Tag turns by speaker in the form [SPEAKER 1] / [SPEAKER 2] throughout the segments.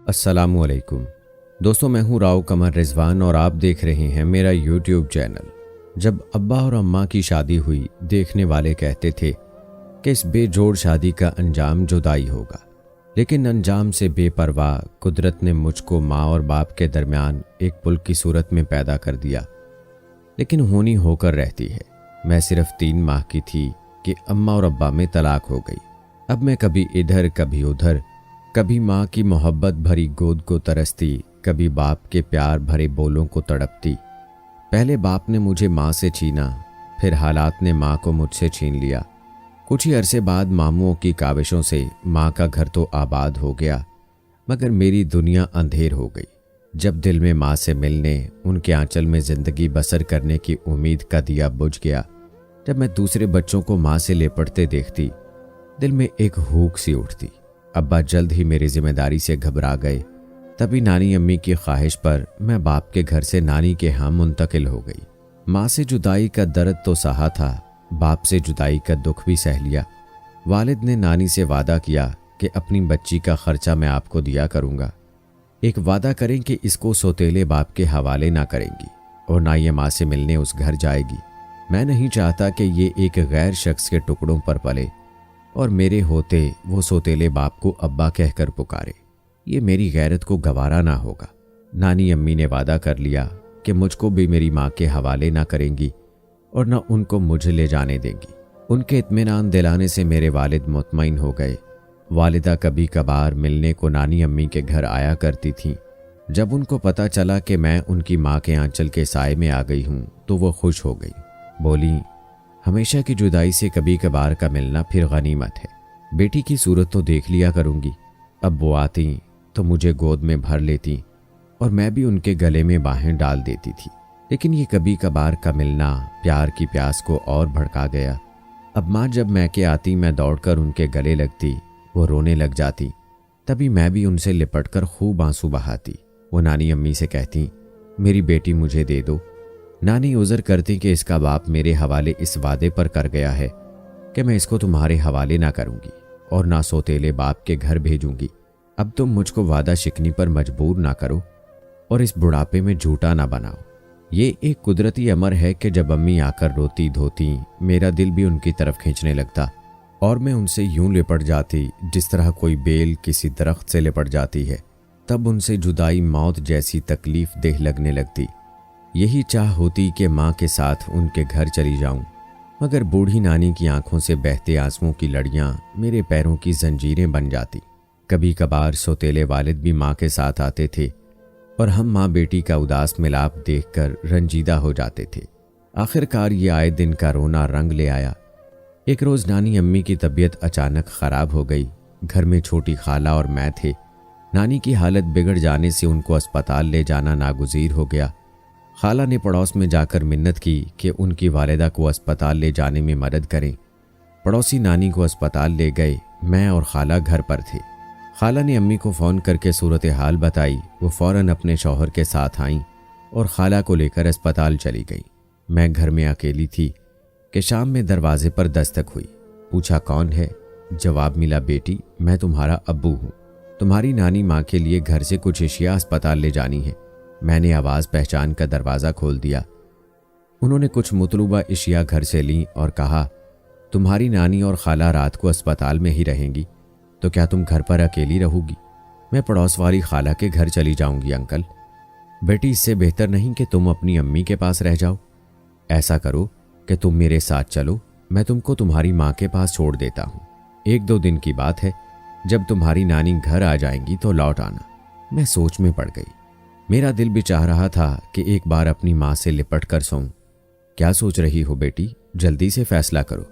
[SPEAKER 1] अस्सलामुअलैकुम दोस्तों, मैं हूं राव कमर रिजवान और आप देख रहे हैं मेरा यूट्यूब चैनल। जब अब्बा और अम्मा की शादी हुई, देखने वाले कहते थे कि इस बेजोड़ शादी का अंजाम जुदाई होगा, लेकिन अंजाम से बेपरवाह कुदरत ने मुझको माँ और बाप के दरमियान एक पुल की सूरत में पैदा कर दिया। लेकिन होनी होकर रहती है। मैं सिर्फ 3 माह की थी कि अम्मा और अब्बा में तलाक हो गई। अब मैं कभी इधर कभी उधर, कभी माँ की मोहब्बत भरी गोद को तरसती, कभी बाप के प्यार भरे बोलों को तड़पती। पहले बाप ने मुझे माँ से छीना, फिर हालात ने माँ को मुझसे छीन लिया। कुछ ही अरसे बाद मामूओं की काविशों से माँ का घर तो आबाद हो गया, मगर मेरी दुनिया अंधेर हो गई। जब दिल में माँ से मिलने, उनके आंचल में जिंदगी बसर करने की उम्मीद का दिया बुझ गया, जब मैं दूसरे बच्चों को माँ से लेपटते देखती, दिल में एक हूक सी उठती। अब्बा जल्द ही मेरी जिम्मेदारी से घबरा गए। तभी नानी अम्मी की ख्वाहिश पर मैं बाप के घर से नानी के यहाँ मुंतकिल हो गई। माँ से जुदाई का दर्द तो सहा था, बाप से जुदाई का दुख भी सह लिया। वालिद ने नानी से वादा किया कि अपनी बच्ची का खर्चा मैं आपको दिया करूँगा। एक वादा करें कि इसको सौतेले बाप के हवाले ना करेंगी और ना ये माँ से मिलने उस घर जाएगी। मैं नहीं चाहता कि ये एक गैर शख्स के टुकड़ों पर पले और मेरे होते वो सौतेले बाप को अब्बा कहकर पुकारे। ये मेरी गैरत को गवारा ना होगा। नानी अम्मी ने वादा कर लिया कि मुझको भी मेरी माँ के हवाले ना करेंगी और न उनको मुझे ले जाने देंगी। उनके इत्मीनान दिलाने से मेरे वालिद मुतमईन हो गए। वालिदा कभी कभार मिलने को नानी अम्मी के घर आया करती थीं। जब उनको पता चला कि मैं उनकी माँ के आंचल के साए में आ गई हूँ तो वो खुश हो गई। बोली, हमेशा की जुदाई से कभी कभार का मिलना फिर गनीमत है। बेटी की सूरत तो देख लिया करूँगी। अब वो आती तो मुझे गोद में भर लेती और मैं भी उनके गले में बाहें डाल देती थी। लेकिन ये कभी कभार का मिलना प्यार की प्यास को और भड़का गया। अब माँ जब मैके आती, मैं दौड़कर उनके गले लगती, वो रोने लग जाती। तभी मैं भी उनसे लिपटकर खूब आंसू बहाती। वो नानी अम्मी से कहती, मेरी बेटी मुझे दे दो। नानी उज़र करती कि इसका बाप मेरे हवाले इस वादे पर कर गया है कि मैं इसको तुम्हारे हवाले ना करूँगी और ना सौतेले बाप के घर भेजूंगी। अब तुम मुझको वादा शिकनी पर मजबूर ना करो और इस बुढ़ापे में झूठा ना बनाओ। ये एक कुदरती अमर है कि जब अम्मी आकर रोती धोती, मेरा दिल भी उनकी तरफ खींचने लगता और मैं उनसे यूं लिपट जाती जिस तरह कोई बेल किसी दरख्त से लिपट जाती है। तब उनसे जुदाई मौत जैसी तकलीफ देह लगने लगती। यही चाह होती कि माँ के साथ उनके घर चली जाऊं, मगर बूढ़ी नानी की आंखों से बहते आंसुओं की लड़ियां मेरे पैरों की जंजीरें बन जाती। कभी कभार सौतेले वालिद भी माँ के साथ आते थे और हम माँ बेटी का उदास मिलाप देखकर रंजीदा हो जाते थे। आखिरकार ये आए दिन का रोना रंग ले आया। एक रोज़ नानी अम्मी की तबीयत अचानक ख़राब हो गई। घर में छोटी खाला और मैं थे। नानी की हालत बिगड़ जाने से उनको अस्पताल ले जाना नागुज़ीर हो गया। खाला ने पड़ोस में जाकर मिन्नत की कि उनकी वालिदा को अस्पताल ले जाने में मदद करें। पड़ोसी नानी को अस्पताल ले गए। मैं और खाला घर पर थे। खाला ने अम्मी को फ़ोन करके सूरत हाल बताई। वो फ़ौरन अपने शौहर के साथ आईं और खाला को लेकर अस्पताल चली गई। मैं घर में अकेली थी कि शाम में दरवाजे पर दस्तक हुई। पूछा, कौन है? जवाब मिला, बेटी मैं तुम्हारा अब्बू हूँ। तुम्हारी नानी माँ के लिए घर से कुछ अशिया अस्पताल ले जानी है। मैंने आवाज़ पहचान कर दरवाज़ा खोल दिया। उन्होंने कुछ मतलूबा अशिया घर से लीं और कहा, तुम्हारी नानी और खाला रात को अस्पताल में ही रहेंगी, तो क्या तुम घर पर अकेली रहोगी? मैं पड़ोस वाली खाला के घर चली जाऊंगी अंकल। बेटी इससे बेहतर नहीं कि तुम अपनी अम्मी के पास रह जाओ। ऐसा करो कि तुम मेरे साथ चलो, मैं तुमको तुम्हारी माँ के पास छोड़ देता हूँ। 1-2 दिन की बात है, जब तुम्हारी नानी घर आ जाएंगी तो लौट आना। मैं सोच में पड़ गई। मेरा दिल भी चाह रहा था कि एक बार अपनी माँ से लिपट कर सोऊं। क्या सोच रही हो बेटी? जल्दी से फैसला करो।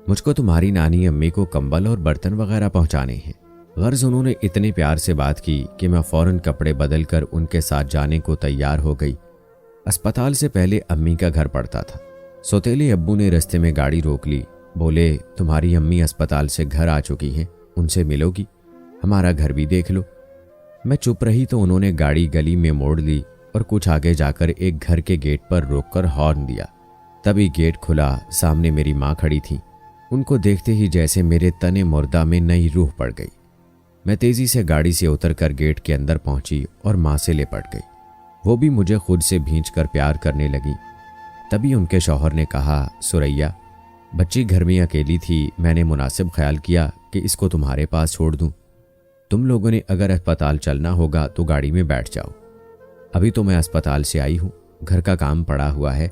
[SPEAKER 1] मुझको तुम्हारी नानी अम्मी को कंबल और बर्तन वगैरह पहुंचाने हैं। गर्ज उन्होंने इतने प्यार से बात की कि मैं फ़ौरन कपड़े बदल कर उनके साथ जाने को तैयार हो गई। अस्पताल से पहले अम्मी का घर पड़ता था। सौतेले अब्बू ने रास्ते में गाड़ी रोक ली। बोले, तुम्हारी अम्मी अस्पताल से घर आ चुकी हैं, उनसे मिलोगी? हमारा घर भी देख लो। मैं चुप रही तो उन्होंने गाड़ी गली में मोड़ ली और कुछ आगे जाकर एक घर के गेट पर रोककर हॉर्न दिया। तभी गेट खुला। सामने मेरी माँ खड़ी थी। उनको देखते ही जैसे मेरे तने मुर्दा में नई रूह पड़ गई। मैं तेजी से गाड़ी से उतरकर गेट के अंदर पहुंची और माँ से लिपट गई। वो भी मुझे खुद से भींचकर प्यार करने लगी। तभी उनके शौहर ने कहा, सुरैया, बच्ची घर में अकेली थी, मैंने मुनासिब ख्याल किया कि इसको तुम्हारे पास छोड़ दूं। तुम लोगों ने अगर अस्पताल चलना होगा तो गाड़ी में बैठ जाओ। अभी तो मैं अस्पताल से आई हूं, घर का काम पड़ा हुआ है,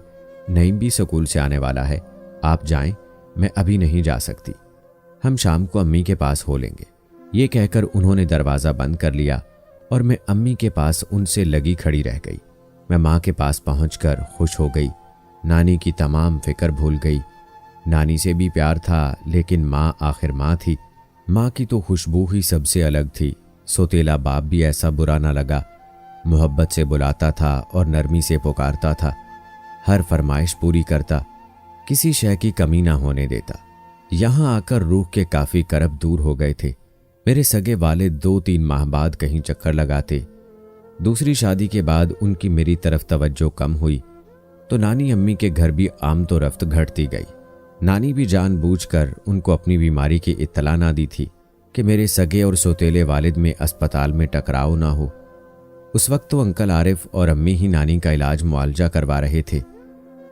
[SPEAKER 1] नईम भी स्कूल से आने वाला है, आप जाएं, मैं अभी नहीं जा सकती, हम शाम को अम्मी के पास हो लेंगे। ये कहकर उन्होंने दरवाज़ा बंद कर लिया और मैं अम्मी के पास उनसे लगी खड़ी रह गई। मैं माँ के पास पहुंचकर खुश हो गई, नानी की तमाम फिक्र भूल गई। नानी से भी प्यार था, लेकिन माँ आखिर माँ थी। माँ की तो खुशबू ही सबसे अलग थी। सौतेला बाप भी ऐसा बुरा ना लगा, मोहब्बत से बुलाता था और नरमी से पुकारता था, हर फरमाइश पूरी करता, किसी शय की कमी ना होने देता। यहाँ आकर रूह के काफ़ी करब दूर हो गए थे। मेरे सगे वालिद 2-3 माह बाद कहीं चक्कर लगाते। दूसरी शादी के बाद उनकी मेरी तरफ तवज्जो कम हुई तो नानी अम्मी के घर भी आमदोरफ्त घटती गई। नानी भी जानबूझकर उनको अपनी बीमारी की इत्तला ना दी थी कि मेरे सगे और सौतेले वालिद में अस्पताल में टकराव ना हो। उस वक्त तो अंकल आरिफ और अम्मी ही नानी का इलाज मुआलजा करवा रहे थे।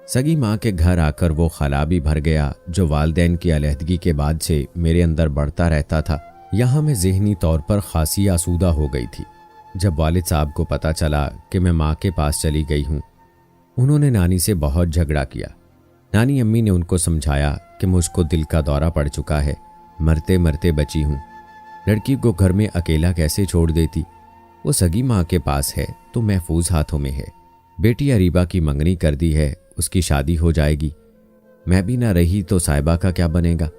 [SPEAKER 1] सगी माँ के घर आकर वो खला भी भर गया जो वालदैन की अलहदगी के बाद से मेरे अंदर बढ़ता रहता था। यहाँ मैं ज़हनी तौर पर खासी आसूदा हो गई थी। जब वालिद साहब को पता चला कि मैं माँ के पास चली गई हूँ, उन्होंने नानी से बहुत झगड़ा किया। नानी अम्मी ने उनको समझाया कि मुझको दिल का दौरा पड़ चुका है, मरते मरते बची हूँ, लड़की को घर में अकेला कैसे छोड़ देती, वो सगी माँ के पास है तो महफूज हाथों में है। बेटी अरीबा की मंगनी कर दी है, उसकी शादी हो जाएगी, मैं भी ना रही तो साहिबा का क्या बनेगा।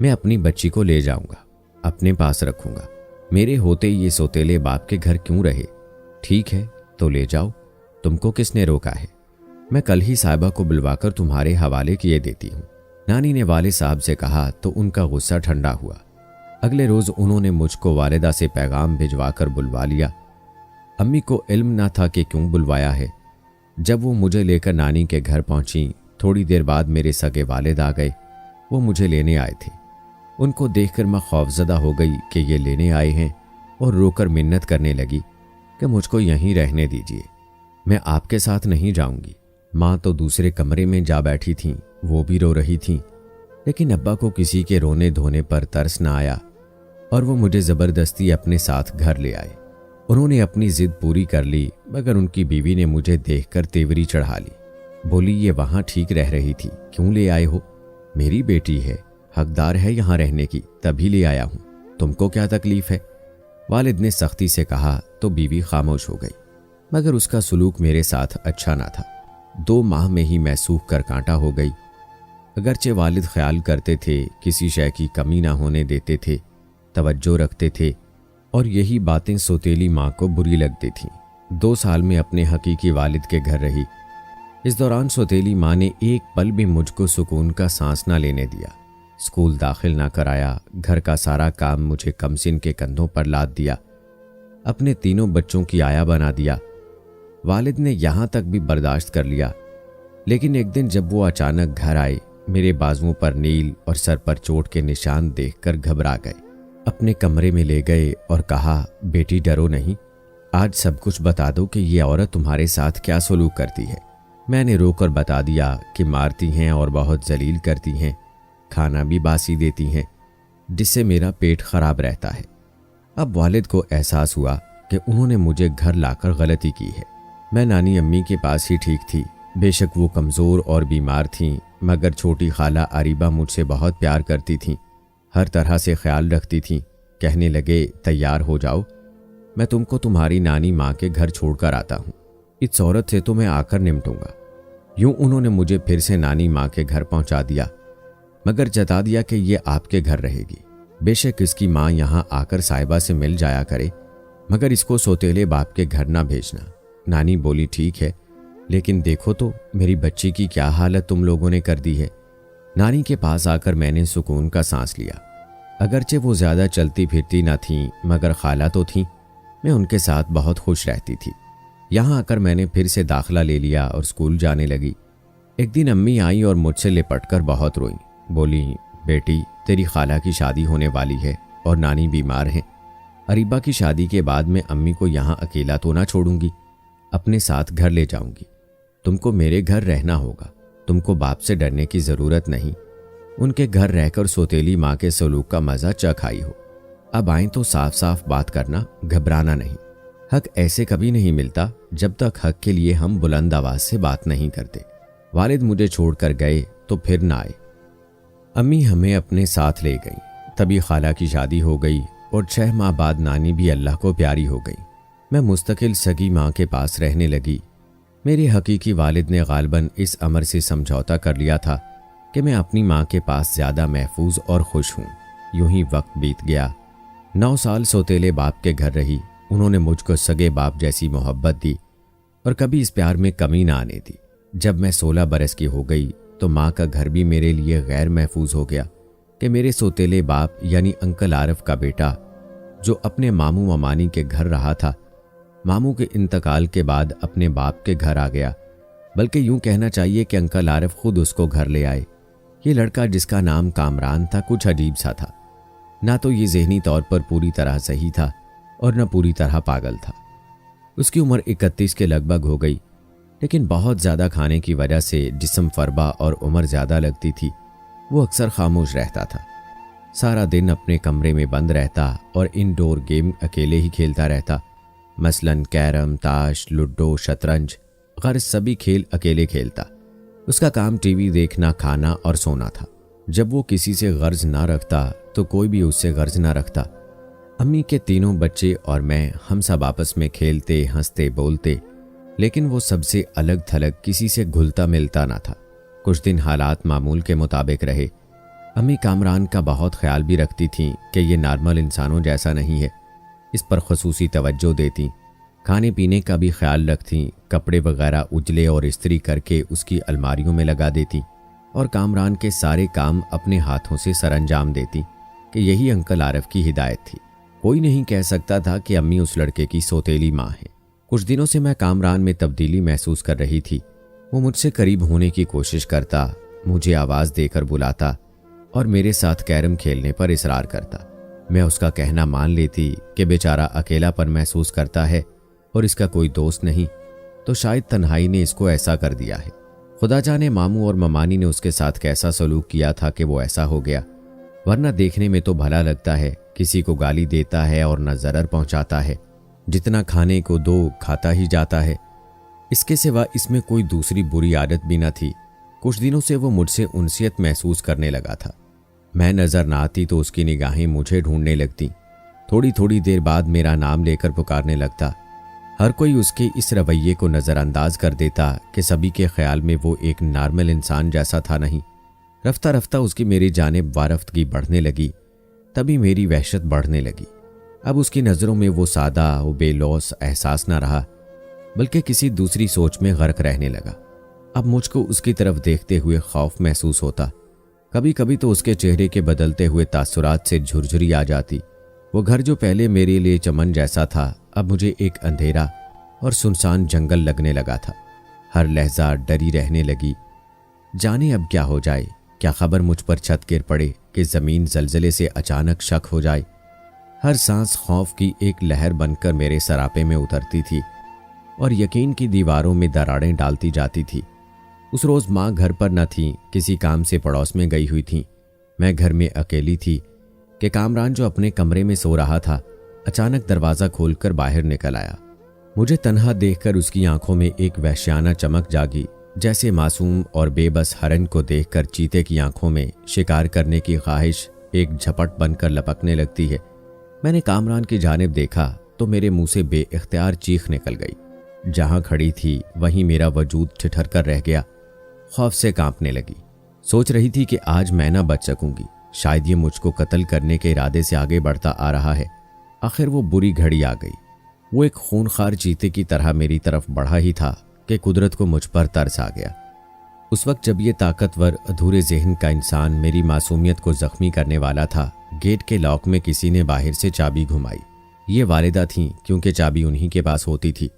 [SPEAKER 1] मैं अपनी बच्ची को ले जाऊंगा, अपने पास रखूंगा, मेरे होते ये सौतेले बाप के घर क्यों रहे। ठीक है तो ले जाओ, तुमको किसने रोका है, मैं कल ही साहिबा को बुलवाकर तुम्हारे हवाले किए देती हूँ। नानी ने वालिद साहब से कहा तो उनका गुस्सा ठंडा हुआ। अगले रोज उन्होंने मुझको वालिदा से पैगाम भिजवाकर बुलवा लिया। अम्मी को इल्म ना था कि क्यों बुलवाया है। जब वो मुझे लेकर नानी के घर पहुंची, थोड़ी देर बाद मेरे सगे वालिद आ गए। वो मुझे लेने आए थे। उनको देखकर मैं खौफजदा हो गई कि ये लेने आए हैं और रोकर मिन्नत करने लगी कि मुझको यहीं रहने दीजिए, मैं आपके साथ नहीं जाऊंगी। माँ तो दूसरे कमरे में जा बैठी थीं, वो भी रो रही थीं, लेकिन अब्बा को किसी के रोने धोने पर तरस ना आया और वो मुझे ज़बरदस्ती अपने साथ घर ले आए। उन्होंने अपनी जिद पूरी कर ली, मगर उनकी बीवी ने मुझे देखकर तेवरी चढ़ा ली। बोली, ये वहाँ ठीक रह रही थी, क्यों ले आए हो, मेरी बेटी है, हकदार है यहाँ रहने की, तभी ले आया हूँ, तुमको क्या तकलीफ है। वालिद ने सख्ती से कहा तो बीवी खामोश हो गई, मगर उसका सलूक मेरे साथ अच्छा ना था। 2 माह में ही मैं सूख कर कांटा हो गई। अगरचे वालिद ख्याल करते थे, किसी शय की कमी ना होने देते थे, तवज्जो रखते थे, और यही बातें सौतेली माँ को बुरी लगती थीं। 2 साल में अपने हकीकी वालिद के घर रही। इस दौरान सौतेली माँ ने एक पल भी मुझको सुकून का सांस ना लेने दिया। स्कूल दाखिल ना कराया, घर का सारा काम मुझे कमसिन के कंधों पर लाद दिया, अपने 3 बच्चों की आया बना दिया। वालिद ने यहाँ तक भी बर्दाश्त कर लिया, लेकिन एक दिन जब वो अचानक घर आए, मेरे बाजुओं पर नील और सर पर चोट के निशान देखकर घबरा गए। अपने कमरे में ले गए और कहा, बेटी डरो नहीं, आज सब कुछ बता दो कि ये औरत तुम्हारे साथ क्या सलूक करती है। मैंने रोकर बता दिया कि मारती हैं और बहुत जलील करती हैं, खाना भी बासी देती हैं, जिससे मेरा पेट खराब रहता है। अब वालिद को एहसास हुआ कि उन्होंने मुझे घर लाकर गलती की है। मैं नानी अम्मी के पास ही ठीक थी। बेशक वो कमज़ोर और बीमार थीं, मगर छोटी खाला अरीबा मुझसे बहुत प्यार करती थीं, हर तरह से ख्याल रखती थीं। कहने लगे, तैयार हो जाओ, मैं तुमको तुम्हारी नानी माँ के घर छोड़कर आता हूँ, इस औरत से तो मैं आकर निपटूंगा। यूं उन्होंने मुझे फिर से नानी माँ के घर पहुँचा दिया, मगर जता दिया कि ये आपके घर रहेगी। बेशक इसकी माँ यहाँ आकर साहिबा से मिल जाया करे, मगर इसको सौतेले बाप के घर ना भेजना। नानी बोली, ठीक है, लेकिन देखो तो मेरी बच्ची की क्या हालत तुम लोगों ने कर दी है। नानी के पास आकर मैंने सुकून का सांस लिया। अगरचे वो ज़्यादा चलती फिरती ना थीं, मगर खाला तो थीं। मैं उनके साथ बहुत खुश रहती थी। यहाँ आकर मैंने फिर से दाखिला ले लिया और स्कूल जाने लगी। एक दिन अम्मी आई और मुझसे लिपटकर बहुत रोई। बोली, बेटी तेरी खाला की शादी होने वाली है और नानी बीमार हैं, अरीबा की शादी के बाद मैं अम्मी को यहाँ अकेला तो ना छोड़ूंगी, अपने साथ घर ले जाऊंगी। तुमको मेरे घर रहना होगा, तुमको बाप से डरने की जरूरत नहीं। उनके घर रहकर सौतेली माँ के सलूक का मजा चख आई हो। अब आए तो साफ साफ बात करना, घबराना नहीं। हक ऐसे कभी नहीं मिलता जब तक हक के लिए हम बुलंद आवाज से बात नहीं करते। वालिद मुझे छोड़कर गए तो फिर ना आए। अम्मी हमें अपने साथ ले गई। तभी खाला की शादी हो गई और 6 माह बाद नानी भी अल्लाह को प्यारी हो गई। मैं मुस्तकिल सगी माँ के पास रहने लगी। मेरे हकीकी वालिद ने गालबन इस अमर से समझौता कर लिया था कि मैं अपनी माँ के पास ज़्यादा महफूज और खुश हूँ। यूं ही वक्त बीत गया। 9 साल सौतेले बाप के घर रही। उन्होंने मुझको सगे बाप जैसी मोहब्बत दी और कभी इस प्यार में कमी ना आने दी। जब मैं 16 बरस की हो गई तो माँ का घर भी मेरे लिए गैर महफूज हो गया कि मेरे सौतेले बाप यानी अंकल आरफ का बेटा, जो अपने मामू ममानी के घर रहा था, मामू के इंतकाल के बाद अपने बाप के घर आ गया। बल्कि यूं कहना चाहिए कि अंकल आरफ खुद उसको घर ले आए। ये लड़का जिसका नाम कामरान था कुछ अजीब सा था। ना तो ये जहनी तौर पर पूरी तरह सही था और न पूरी तरह पागल था। उसकी उम्र 31 के लगभग हो गई, लेकिन बहुत ज़्यादा खाने की वजह से जिस्म फरबा और उम्र ज़्यादा लगती थी। वो अक्सर खामोश रहता था। सारा दिन अपने कमरे में बंद रहता और इनडोर गेम अकेले ही खेलता रहता, मसलन कैरम, ताश, लूडो, शतरंज, गर्ज सभी खेल अकेले खेलता। उसका काम टीवी देखना, खाना और सोना था। जब वो किसी से गर्ज ना रखता तो कोई भी उससे गर्ज ना रखता। अम्मी के तीनों बच्चे और मैं, हम सब आपस में खेलते, हंसते, बोलते, लेकिन वो सबसे अलग थलग, किसी से घुलता मिलता ना था। कुछ दिन हालात मामूल के मुताबिक रहे। अम्मी कामरान का बहुत ख्याल भी रखती थीं कि ये नॉर्मल इंसानों जैसा नहीं है। इस पर खसूसी तवज्जो देती। खाने पीने का भी ख्याल रखती। कपड़े वगैरह उजले और इस्त्री करके उसकी अलमारियों में लगा देती और कामरान के सारे काम अपने हाथों से सरअंजाम देती कि यही अंकल आरफ की हिदायत थी। कोई नहीं कह सकता था कि अम्मी उस लड़के की सौतेली माँ है। कुछ दिनों से मैं कामरान में तब्दीली महसूस कर रही थी। वो मुझसे करीब होने की कोशिश करता, मुझे आवाज़ देकर बुलाता और मेरे साथ कैरम खेलने पर इसरार करता। मैं उसका कहना मान लेती कि बेचारा अकेलापन महसूस करता है और इसका कोई दोस्त नहीं, तो शायद तन्हाई ने इसको ऐसा कर दिया है। खुदा जाने मामू और ममानी ने उसके साथ कैसा सलूक किया था कि वो ऐसा हो गया। वरना देखने में तो भला लगता है, किसी को गाली देता है और न ज़रर पहुंचाता है। जितना खाने को दो खाता ही जाता है। इसके सिवा इसमें कोई दूसरी बुरी आदत भी न थी। कुछ दिनों से वो मुझसे उनसियत महसूस करने लगा था। मैं नज़र ना आती तो उसकी निगाहें मुझे ढूंढने लगती। थोड़ी थोड़ी देर बाद मेरा नाम लेकर पुकारने लगता। हर कोई उसके इस रवैये को नज़रअंदाज कर देता कि सभी के ख्याल में वो एक नॉर्मल इंसान जैसा था नहीं। रफ्ता रफ्ता उसकी मेरी जानिब वारफ्तगी बढ़ने लगी। तभी मेरी वहशत बढ़ने लगी। अब उसकी नज़रों में वो सादा, वो बेलौस एहसास ना रहा, बल्कि किसी दूसरी सोच में गर्क रहने लगा। अब मुझको उसकी तरफ देखते हुए खौफ महसूस होता। कभी कभी तो उसके चेहरे के बदलते हुए तासुरात से झुरझुरी आ जाती। वो घर जो पहले मेरे लिए चमन जैसा था, अब मुझे एक अंधेरा और सुनसान जंगल लगने लगा था। हर लहजा डरी रहने लगी। जाने अब क्या हो जाए। क्या खबर मुझ पर छत गिर पड़े कि ज़मीन ज़लज़ले से अचानक शक हो जाए। हर सांस खौफ की एक लहर बनकर मेरे सरापे में उतरती थी और यकीन की दीवारों में दरारें डालती जाती थी। उस रोज़ माँ घर पर न थी, किसी काम से पड़ोस में गई हुई थी। मैं घर में अकेली थी कि कामरान जो अपने कमरे में सो रहा था, अचानक दरवाज़ा खोलकर बाहर निकल आया। मुझे तन्हा देखकर उसकी आंखों में एक वहशियाना चमक जागी, जैसे मासूम और बेबस हरन को देखकर चीते की आंखों में शिकार करने की ख्वाहिश एक झपट बनकर लपकने लगती है। मैंने कामरान की जानिब देखा तो मेरे मुंह से बेइख्तियार चीख निकल गई। जहां खड़ी थी वहीं मेरा वजूद ठिठर कर रह गया। खौफ से कांपने लगी। सोच रही थी कि आज मैं ना बच सकूंगी। शायद ये मुझको कत्ल करने के इरादे से आगे बढ़ता आ रहा है। आखिर वो बुरी घड़ी आ गई। वो एक खूनखार चीते की तरह मेरी तरफ बढ़ा ही था कि कुदरत को मुझ पर तरस आ गया। उस वक्त जब ये ताकतवर अधूरे जहन का इंसान मेरी मासूमियत को जख्मी करने वाला था, गेट के लॉक में किसी ने बाहर से चाबी घुमाई। ये वालिदा थीं, क्योंकि चाबी उन्हीं के पास होती थी।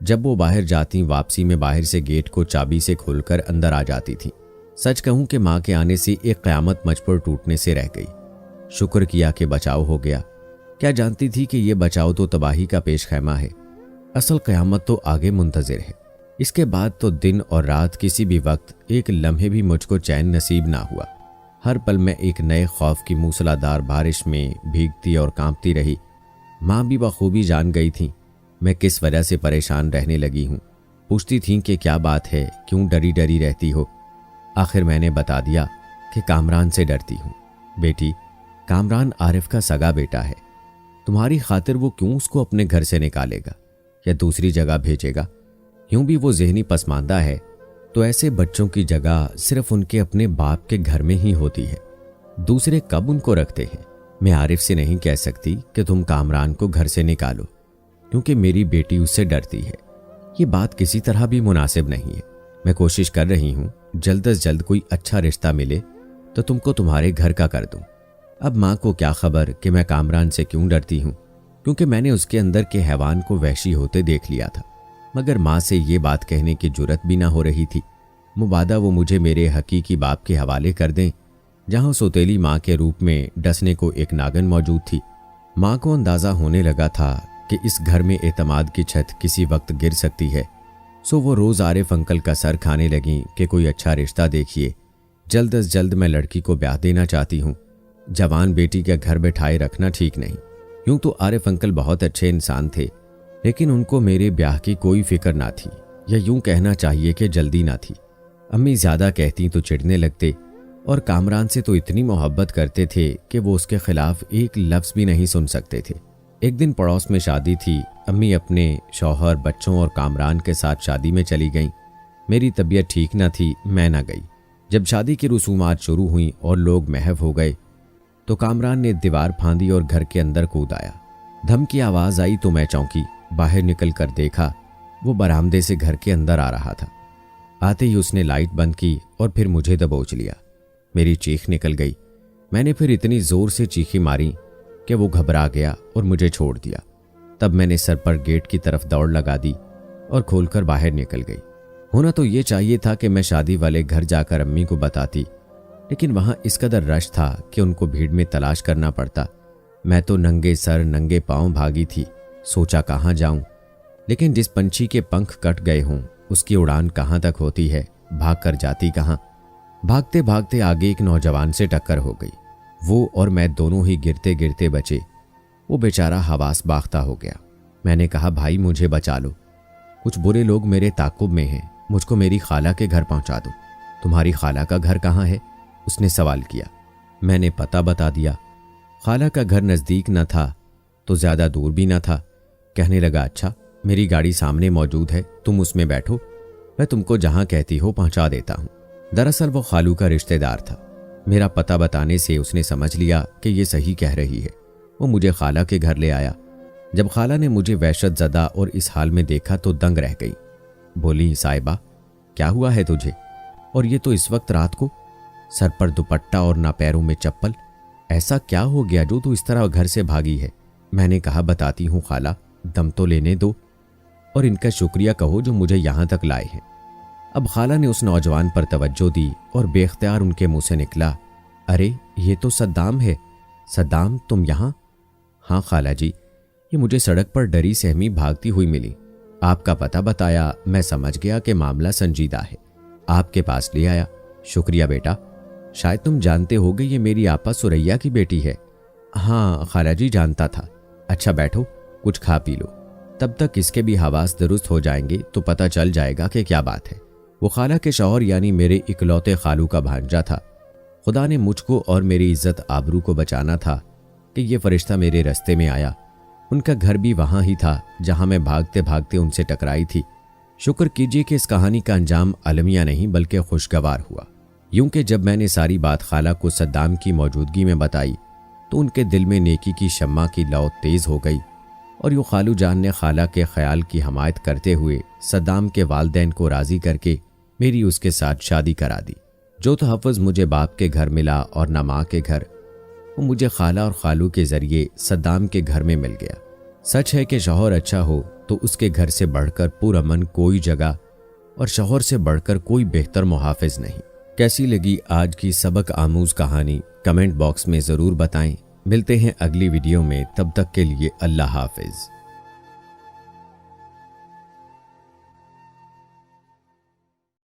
[SPEAKER 1] जब वो बाहर जाती, वापसी में बाहर से गेट को चाबी से खोलकर अंदर आ जाती थी। सच कहूं कि माँ के आने से एक क़यामत मुझ पर टूटने से रह गई। शुक्र किया कि बचाव हो गया, क्या जानती थी कि ये बचाओ तो तबाही का पेश खैमा है। असल क़यामत तो आगे मुंतज़िर है। इसके बाद तो दिन और रात किसी भी वक्त एक लम्हे भी मुझको चैन नसीब ना हुआ। हर पल में एक नए खौफ की मूसलाधार बारिश में भीगती और कांपती रही। माँ भी बखूबी जान गई थी मैं किस वजह से परेशान रहने लगी हूँ। पूछती थीं कि क्या बात है, क्यों डरी डरी रहती हो। आखिर मैंने बता दिया कि कामरान से डरती हूँ। बेटी, कामरान आरिफ का सगा बेटा है। तुम्हारी खातिर वो क्यों उसको अपने घर से निकालेगा या दूसरी जगह भेजेगा। यूं भी वो ज़हनी पसमानदा है, तो ऐसे बच्चों की जगह सिर्फ उनके अपने बाप के घर में ही होती है। दूसरे कब उनको रखते हैं। मैं आरिफ से नहीं कह सकती कि तुम कामरान को घर से निकालो, क्योंकि मेरी बेटी उससे डरती है। ये बात किसी तरह भी मुनासिब नहीं है। मैं कोशिश कर रही हूँ जल्द से जल्द कोई अच्छा रिश्ता मिले तो तुमको तुम्हारे घर का कर दूं। अब माँ को क्या खबर कि मैं कामरान से क्यों डरती हूँ, क्योंकि मैंने उसके अंदर के हैवान को वहशी होते देख लिया था। मगर माँ से ये बात कहने की जुर्रत भी ना हो रही थी। मुबादा वो मुझे मेरे हकीकी बाप के हवाले कर दें, जहाँ सौतेली माँ के रूप में डसने को एक नागन मौजूद थी। माँ को अंदाज़ा होने लगा था कि इस घर में एतमाद की छत किसी वक्त गिर सकती है। सो वो रोज़ आरिफ अंकल का सर खाने लगी कि कोई अच्छा रिश्ता देखिए, जल्द से जल्द मैं लड़की को ब्याह देना चाहती हूँ। जवान बेटी का घर बैठाए रखना ठीक नहीं। यूं तो आरिफ अंकल बहुत अच्छे इंसान थे, लेकिन उनको मेरे ब्याह की कोई फिक्र ना थी, या यूं कहना चाहिए कि जल्दी ना थी। अम्मी ज़्यादा कहती तो चिढ़ने लगते, और कामरान से तो इतनी मोहब्बत करते थे कि वो उसके खिलाफ एक लफ्ज़ भी नहीं सुन सकते थे। एक दिन पड़ोस में शादी थी। अम्मी अपने शौहर, बच्चों और कामरान के साथ शादी में चली गईं। मेरी तबीयत ठीक न थी, मैं न गई। जब शादी की रसूमात शुरू हुई और लोग महव हो गए तो कामरान ने दीवार फांदी और घर के अंदर कूद आया। धम की आवाज़ आई तो मैं चौंकी। बाहर निकल कर देखा वो बरामदे से घर के अंदर आ रहा था। आते ही उसने लाइट बंद की और फिर मुझे दबोच लिया। मेरी चीख निकल गई। मैंने फिर इतनी ज़ोर से चीखी मारी कि वो घबरा गया और मुझे छोड़ दिया। तब मैंने सर पर गेट की तरफ दौड़ लगा दी और खोलकर बाहर निकल गई। होना तो ये चाहिए था कि मैं शादी वाले घर जाकर अम्मी को बताती, लेकिन वहां इस कदर रश था कि उनको भीड़ में तलाश करना पड़ता। मैं तो नंगे सर नंगे पांव भागी थी। सोचा कहाँ जाऊं, लेकिन जिस पंछी के पंख कट गए हों उसकी उड़ान कहाँ तक होती है, भाग कर जाती कहाँ। भागते भागते आगे एक नौजवान से टक्कर हो गई। वो और मैं दोनों ही गिरते गिरते बचे। वो बेचारा हवास बाख्ता हो गया। मैंने कहा, भाई मुझे बचा लो, कुछ बुरे लोग मेरे ताकुब में हैं, मुझको मेरी खाला के घर पहुंचा दो। तुम्हारी खाला का घर कहाँ है? उसने सवाल किया। मैंने पता बता दिया। खाला का घर नज़दीक न था तो ज़्यादा दूर भी न था। कहने लगा, अच्छा मेरी गाड़ी सामने मौजूद है, तुम उसमें बैठो, मैं तुमको जहाँ कहती हो पहुँचा देता हूँ। दरअसल वो खालू का रिश्तेदार था। मेरा पता बताने से उसने समझ लिया कि ये सही कह रही है। वो मुझे खाला के घर ले आया। जब खाला ने मुझे वहशत ज़दा और इस हाल में देखा तो दंग रह गई। बोली, साहिबा क्या हुआ है तुझे? और ये तो इस वक्त रात को, सर पर दुपट्टा और ना पैरों में चप्पल। ऐसा क्या हो गया जो तू इस तरह घर से भागी है? मैंने कहा, बताती हूँ खाला, दम तो लेने दो और इनका शुक्रिया कहो जो मुझे यहाँ तक लाए हैं। अब खाला ने उस नौजवान पर तवज्जो दी और बेख्तियार उनके मुंह से निकला, अरे ये तो सद्दाम है। सद्दाम, तुम यहाँ? हाँ खाला जी, ये मुझे सड़क पर डरी सहमी भागती हुई मिली। आपका पता बताया, मैं समझ गया कि मामला संजीदा है, आपके पास ले आया। शुक्रिया बेटा। शायद तुम जानते होगे ये मेरी आपा सुरैया की बेटी है। हाँ खाला जी, जानता था। अच्छा बैठो, कुछ खा पी लो, तब तक इसके भी हवास दुरुस्त हो जाएंगे तो पता चल जाएगा कि क्या बात है। वो खाला के शौहर यानी मेरे इकलौते खालू का भांजा था। खुदा ने मुझको और मेरी इज्जत आबरू को बचाना था कि ये फरिश्ता मेरे रास्ते में आया। उनका घर भी वहाँ ही था जहाँ मैं भागते भागते उनसे टकराई थी। शुक्र कीजिए कि इस कहानी का अंजाम अलमिया नहीं बल्कि खुशगवार हुआ। यूं कि जब मैंने सारी बात खाला को सद्दाम की मौजूदगी में बताई तो उनके दिल में नेकी की शम्मा की लौ तेज़ हो गई और यूं खालू जान ने खाला के ख्याल की हमायत करते हुए सद्दाम के वालदैन को राज़ी करके मेरी उसके साथ शादी करा दी। जो तहफ़्फ़ुज़ मुझे बाप के घर मिला और न माँ के घर, वो मुझे खाला और खालू के ज़रिए सद्दाम के घर में मिल गया। सच है कि शौहर अच्छा हो तो उसके घर से बढ़कर पुरअमन कोई जगह और शौहर से बढ़कर कोई बेहतर मुहाफ़िज़ नहीं। कैसी लगी आज की सबक आमूज़ कहानी? कमेंट बॉक्स में ज़रूर बताएं। मिलते हैं अगली वीडियो में, तब तक के लिए अल्लाह हाफिज।